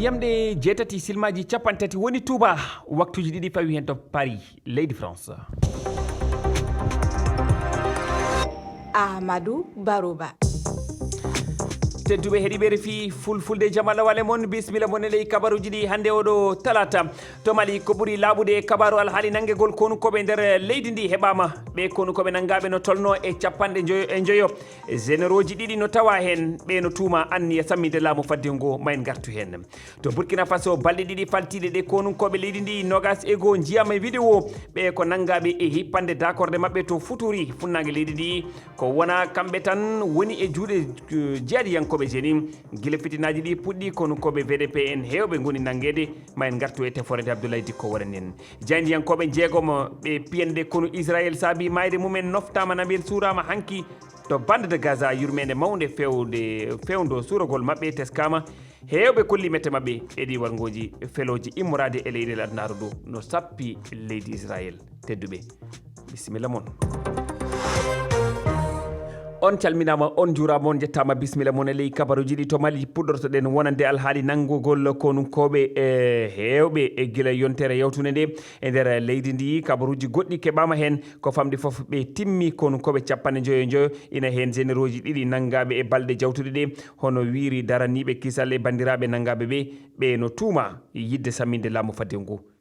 yamde jeetati silmaji capantati woni Touba waktuji ɗiɗi fawi hen to Paris leydi France. Amadou Barouba. tedduɓe heeɗiɓe refi fulfulde jamala wale mon bisimilla mon ley kabaruji ɗi hande oɗo talata to Mali ko ɓuuri laaɓude kabaru alhaali nanguegol konukoɓe nder leydi ndi heɓama ɓe konukoɓe nangaɓe no tolno e capanɗe joyo généraux ji ɗiɗi no tawa hen ɓe no tuuma anniya samminde laamu fadde ngo ma en gartu hen to Burkina Faso balɗe ɗiɗi faltiɗe ɗe konukoɓe leydi ndi nogas e goo jiyama vidéo ɓe ko nangaɓe e hippande dakorde mabɓe to futuri funnague leydi ndi ko wona kamɓe tan woni e juuɗe jeeɗiyankoɓe jeni guila fitinaji ɗi puɗɗi kono koɓe VDP en hewɓe goni nanguede ma en gartu e teforede Abdoulaye Dicko waran en jaydiyankoɓe jeegom ɓe piyande kono Israël saabi mayde mumen noftama nabir surama hanki to bande de Gaza yurmede mawde fewdo surogol mabɓe teskama hewɓe kolli mette mabɓe e ɗi wargoji feloji immorade e leyɗel adnaru ɗo no sappi leydi Israël tedduɓe bisimilla moon on calminama on juurama on jettama bisimilla moon e ley kabaruji ɗi to Mali puɗɗortoɗen wonande alhaali nanggugol konunkoɓe e hewɓe e guila yontere yawtude nde e nder leydi ndi kabaruji goɗɗi keɓama hen ko famɗi foof ɓe timmi konunkoɓe capanɗe joyo ina hen généraux ji ɗiɗi nangaɓe e balɗe jawtude ɗe hono wiiri daraniɓe kisal e bandiraɓe nangaɓe ɓe no tuuma yidde samminde laamu fadde ngu